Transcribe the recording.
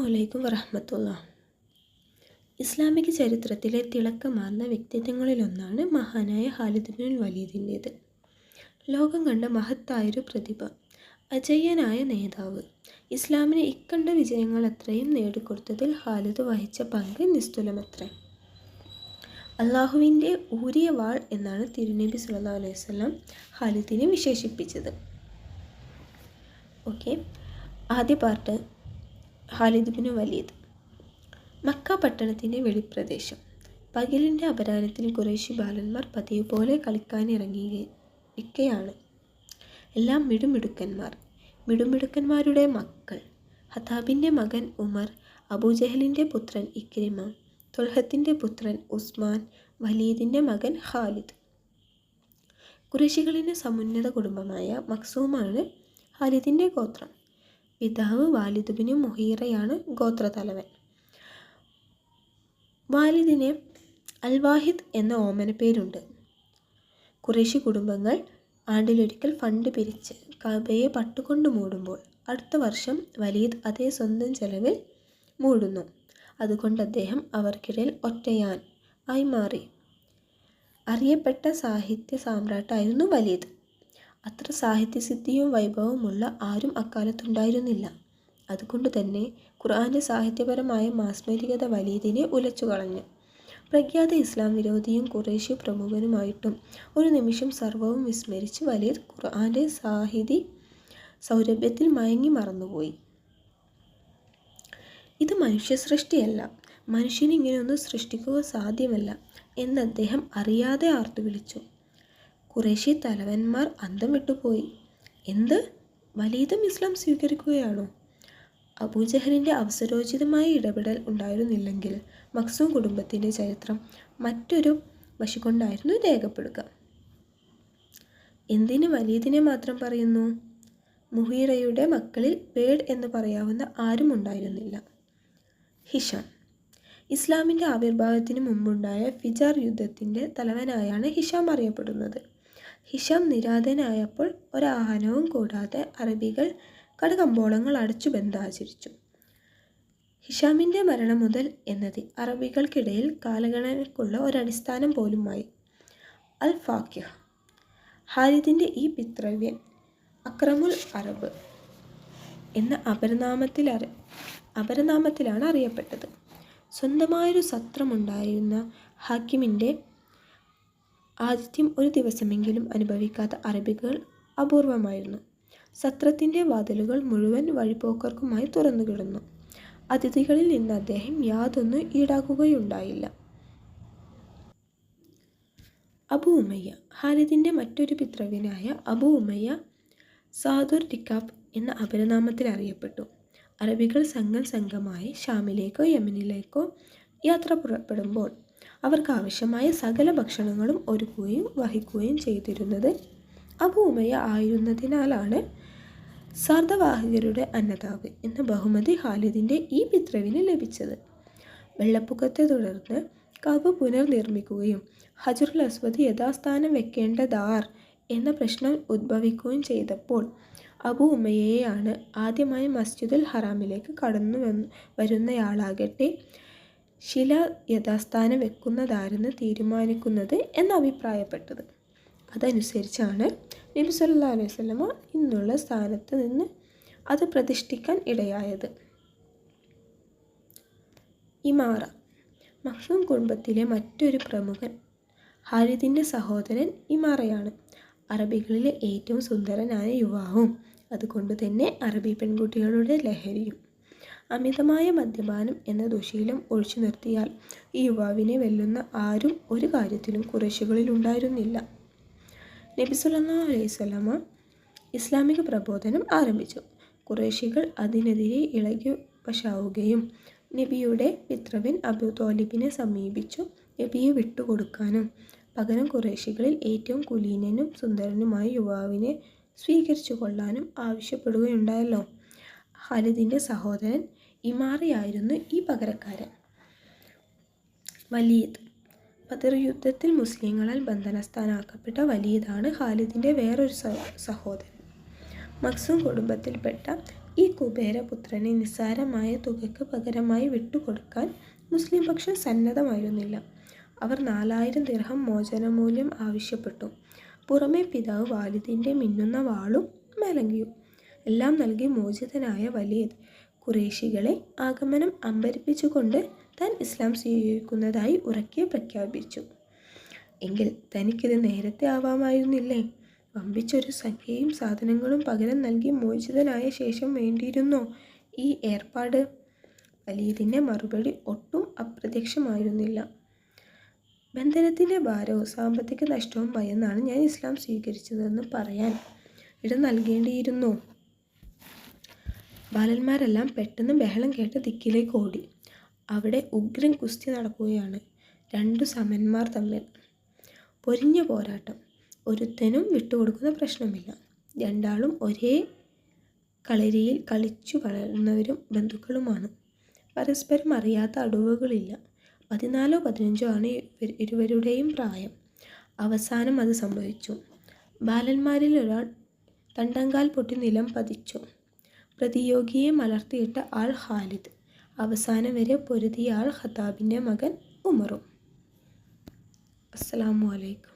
അലൈക്കും വറഹ്മത്തുള്ളാഹി. ഇസ്ലാമിക ചരിത്രത്തിലെ തിളക്കമാർന്ന വ്യക്തിത്വങ്ങളിലൊന്നാണ് മഹാനായ ഖാലിദ് ബിനുൽ വലീദിൻ്റേത്. ലോകം കണ്ട മഹത്തായൊരു പ്രതിഭ, അജയ്യനായ നേതാവ്. ഇസ്ലാമിന് ഇക്കണ്ട വിജയങ്ങളത്രയും നേടിക്കൊടുത്തതിൽ ഖാലിദ് വഹിച്ച പങ്ക് നിസ്തുലമത്രേ. അള്ളാഹുവിൻ്റെ ഊരിയ വാൾ എന്നാണ് തിരുനബി സല്ലല്ലാഹു അലൈഹി വസല്ലം ഖാലിദിനെ വിശേഷിപ്പിച്ചത്. ആദ്യ part Khalid bin Walid. Mecca പട്ടണത്തിൻ്റെ വെളിപ്രദേശം. പകലിൻ്റെ അപരാഹ്നത്തിൽ ഖുറൈശി ബാലന്മാർ പതിവ് പോലെ കളിക്കാനിറങ്ങിയിരിക്കുകയാണ്. എല്ലാം മിടുമിടുക്കന്മാരുടെ മക്കൾ. ഹത്താബിൻ്റെ മകൻ ഉമർ, അബൂജഹലിൻ്റെ പുത്രൻ ഇക്രിമ, ത്വൽഹത്തിൻ്റെ പുത്രൻ ഉസ്മാൻ, വലീദിൻ്റെ മകൻ ഖാലിദ്. ഖുറൈശികളിലെ സമുന്നത കുടുംബമായ മഖ്സൂമാണ് ഖാലിദിൻ്റെ ഗോത്രം. പിതാവ് വാലിദ് ബിൻ മുഹീറയാണ് ഗോത്രതലവൻ. വാലിദിന് അൽ-വാഹിദ് എന്ന ഓമനപ്പേരുണ്ട്. ഖുറൈശി കുടുംബങ്ങൾ ആണ്ടിലൊരിക്കൽ ഫണ്ട് പിരിച്ച് കഅബയെ പട്ടുകൊണ്ട് മൂടുമ്പോൾ അടുത്ത വർഷം വലീദ് അതേ സ്വന്തം ചെലവിൽ മൂടുന്നു. അതുകൊണ്ട് അദ്ദേഹം അവർക്കിടയിൽ ഒറ്റയാൻ ആയി മാറി. അറിയപ്പെട്ട സാഹിത്യ സാമ്രാട്ടായിരുന്നു വലീദ്. അത്ര സാഹിത്യസിദ്ധിയും വൈഭവമുള്ള ആരും അക്കാലത്തുണ്ടായിരുന്നില്ല. അതുകൊണ്ട് തന്നെ ഖുർആൻ്റെ സാഹിത്യപരമായ മാസ്മരികത വലീദിനെ ഉലച്ചുകളഞ്ഞു. പ്രഖ്യാത ഇസ്ലാം വിരോധിയും ഖുറൈശി പ്രമുഖനുമായിട്ടും ഒരു നിമിഷം സർവ്വവും വിസ്മരിച്ച് വലീദ് ഖുർആൻ്റെ സാഹിതി സൗരഭ്യത്തിൽ മയങ്ങി മറന്നുപോയി. ഇത് മനുഷ്യസൃഷ്ടിയല്ല, മനുഷ്യന് ഇങ്ങനെയൊന്നും സൃഷ്ടിക്കുക സാധ്യമല്ല എന്ന് അദ്ദേഹം അറിയാതെ ആർത്തുവിളിച്ചു. ഖുറൈശി തലവന്മാർ അന്തം വിട്ടുപോയി. എന്ത്, വലീദും ഇസ്ലാം സ്വീകരിക്കുകയാണോ? അബൂജഹലിൻ്റെ അവസരോചിതമായ ഇടപെടൽ ഉണ്ടായിരുന്നില്ലെങ്കിൽ മഖ്സൂം കുടുംബത്തിൻ്റെ ചരിത്രം മറ്റൊരു വശി കൊണ്ടായിരുന്നു രേഖപ്പെടുക. എന്തിന് വലീദിനെ മാത്രം പറയുന്നു? മുഹീറയുടെ മക്കളിൽ പേഡ് എന്ന് പറയാവുന്ന ആരും ഉണ്ടായിരുന്നില്ല. ഹിഷാം. ഇസ്ലാമിൻ്റെ ആവിർഭാവത്തിന് മുമ്പുണ്ടായ ഫിജാർ യുദ്ധത്തിൻ്റെ തലവനായാണ് ഹിഷാം അറിയപ്പെടുന്നത്. ഹിഷാം നിര്യാതനായപ്പോൾ ഒരാഹ്വാനവും കൂടാതെ അറബികൾ കടകമ്പോളങ്ങൾ അടച്ചു ബന്ദ് ആചരിച്ചു. ഹിഷാമിൻ്റെ മരണം മുതൽ എന്നത് അറബികൾക്കിടയിൽ കാലഗണനയ്ക്കുള്ള ഒരടിസ്ഥാനം പോലുമായി. അൽ ഫാഖിഹ്. ഖാലിദിൻ്റെ ഈ പിതൃവ്യൻ അക്രമുൽ അറബ് എന്ന അപരനാമത്തിലാണ് അറിയപ്പെട്ടത്. സ്വന്തമായൊരു സത്രമുണ്ടായിരുന്ന ഹാക്കിമിൻ്റെ ആതിഥ്യം ഒരു ദിവസമെങ്കിലും അനുഭവിക്കാത്ത അറബികൾ അപൂർവമായിരുന്നു. സത്രത്തിൻ്റെ വാതിലുകൾ മുഴുവൻ വഴിപോക്കർക്കുമായി തുറന്നു കിടന്നു. അതിഥികളിൽ നിന്ന് അദ്ദേഹം യാതൊന്നും ഈടാക്കുകയുണ്ടായില്ല. അബു ഉമയ്യ. ഖാലിദിൻ്റെ മറ്റൊരു പിതൃവ്യനായ അബു ഉമയ്യ സാദുർ റിക്കാബ് എന്ന അപരനാമത്തിൽ അറിയപ്പെട്ടു. അറബികൾ സംഘമായി ഷാമിലേക്കോ യമനിലേക്കോ യാത്ര പുറപ്പെടുമ്പോൾ അവർക്ക് ആവശ്യമായ സകല ഭക്ഷണങ്ങളും ഒരുക്കുകയും വഹിക്കുകയും ചെയ്തിരുന്നത് അബു ഉമയ്യ ആയിരുന്നതിനാലാണ് സാർധവാഹകരുടെ അന്നദാവ് എന്ന ബഹുമതി ഖാലിദിൻ്റെ ഈ പിതൃവിന് ലഭിച്ചത്. വെള്ളപ്പൊക്കത്തെ തുടർന്ന് കഅബ പുനർനിർമ്മിക്കുകയും ഹജറുൽ അസ്വദ് യഥാസ്ഥാനം വെക്കേണ്ടതാർ എന്ന പ്രശ്നം ഉദ്ഭവിക്കുകയും ചെയ്തപ്പോൾ അബു ഉമയ്യയാണ് ആദ്യമായി മസ്ജിദുൽ ഹറാമിലേക്ക് കടന്നു വരുന്നയാളാകട്ടെ ശില യഥാസ്ഥാനം വെക്കുന്നതാരെന്ന് തീരുമാനിക്കുന്നത് എന്ന് അഭിപ്രായപ്പെട്ടത്. അതനുസരിച്ചാണ് നബി സല്ലല്ലാഹു അലൈഹി വസല്ലമ ഇന്നുള്ള സ്ഥാനത്ത് നിന്ന് അത് പ്രതിഷ്ഠിക്കാൻ ഇടയായത്. ഇമാറ. മഖ്സൂം കുടുംബത്തിലെ മറ്റൊരു പ്രമുഖൻ ഖാലിദിൻ്റെ സഹോദരൻ ഇമാറയാണ്. അറബികളിലെ ഏറ്റവും സുന്ദരനായ യുവാവും അതുകൊണ്ട് തന്നെ അറബി പെൺകുട്ടികളുടെ ലഹരിയും. അമിതമായ മദ്യപാനം എന്ന ദുശീലം ഒഴിച്ചു നിർത്തിയാൽ ഈ യുവാവിനെ വെല്ലുന്ന ആരും ഒരു കാര്യത്തിലും ഖുറൈശികളിൽ ഉണ്ടായിരുന്നില്ല. നബി സല്ലല്ലാഹു അലൈഹി വസല്ലമ ഇസ്ലാമിക പ്രബോധനം ആരംഭിച്ചു. ഖുറൈശികൾ അതിനെതിരെ ഇളകി വശാവുകയും നബിയുടെ പിതൃവ്യൻ അബൂ ത്വാലിബിനെ സമീപിച്ചു നബിയെ വിട്ടുകൊടുക്കാനും പകരം ഖുറൈശികളിൽ ഏറ്റവും കുലീനനും സുന്ദരനുമായ യുവാവിനെ സ്വീകരിച്ചു കൊള്ളാനും ആവശ്യപ്പെടുകയുണ്ടായല്ലോ. ഖാലിദിൻ്റെ സഹോദരൻ ഇമാറയായിരുന്നു ഈ പകരക്കാരൻ. വലീദ്. ബദർ യുദ്ധത്തിൽ മുസ്ലിങ്ങളാൽ ബന്ധനസ്ഥാനാക്കപ്പെട്ട വലീദാണ് ഖാലിദിൻ്റെ വേറൊരു സഹോദരൻ. മഖ്സൂം കുടുംബത്തിൽപ്പെട്ട ഈ കുബേരപുത്രനെ നിസ്സാരമായ തുകയ്ക്ക് പകരമായി വിട്ടുകൊടുക്കാൻ മുസ്ലിം പക്ഷം സന്നദ്ധമായിരുന്നില്ല. അവർ 4000 ദിർഹം മോചനമൂല്യം ആവശ്യപ്പെട്ടു. പുറമെ പിതാവ് വാലിദിൻ്റെ മിന്നുന്ന വാളും മേലങ്കിയും എല്ലാം നൽകി മോചിതനായ വലീദ് ഖുറൈശികളെ ആഗമനം അമ്പരിപ്പിച്ചുകൊണ്ട് താൻ ഇസ്ലാം സ്വീകരിക്കുന്നതായി ഉറക്കെ പ്രഖ്യാപിച്ചു. എങ്കിൽ തനിക്കിത് നേരത്തെ ആവാമായിരുന്നില്ലേ? വമ്പിച്ചൊരു സംഖ്യയും സാധനങ്ങളും പകരം നൽകി മോചിതനായ ശേഷം വേണ്ടിയിരുന്നോ ഈ ഏർപ്പാട്? വലീദിൻ്റെ മറുപടി ഒട്ടും അപ്രത്യക്ഷമായിരുന്നില്ല. ബന്ധനത്തിൻ്റെ ഭാരവും സാമ്പത്തിക നഷ്ടവും ഭയന്നാണ് ഞാൻ ഇസ്ലാം സ്വീകരിച്ചതെന്ന് പറയാൻ ഇട നൽകേണ്ടിയിരുന്നോ? ബാലന്മാരെല്ലാം പെട്ടെന്ന് ബഹളം കേട്ട ദിക്കിലേക്ക് ഓടി. അവിടെ ഉഗ്രൻ കുസ്തി നടക്കുകയാണ്. 2 സമന്മാർ തമ്മിൽ പൊരിഞ്ഞ പോരാട്ടം. ഒരുത്തനും വിട്ടുകൊടുക്കുന്ന പ്രശ്നമില്ല. രണ്ടാളും ഒരേ കളരിയിൽ കളിച്ചു വളർന്നവരും ബന്ധുക്കളുമാണ്. പരസ്പരം അറിയാത്ത അടവുകളില്ല. 14 15 ആണ് ഇരുവരുടെയും പ്രായം. അവസാനം അത് സംഭവിച്ചു. ബാലന്മാരിൽ ഒരാൾ തണ്ടങ്കാൽ പൊട്ടി നിലം പതിച്ചു. പ്രതിയോഗിയെ മലർത്തിയിട്ട ആൾ ഖാലിദ്. അവസാനം വരെ പൊരുതിയ ആൾ ഖത്താബിൻ്റെ മകൻ ഉമറും. അസ്സലാമു അലൈക്കും.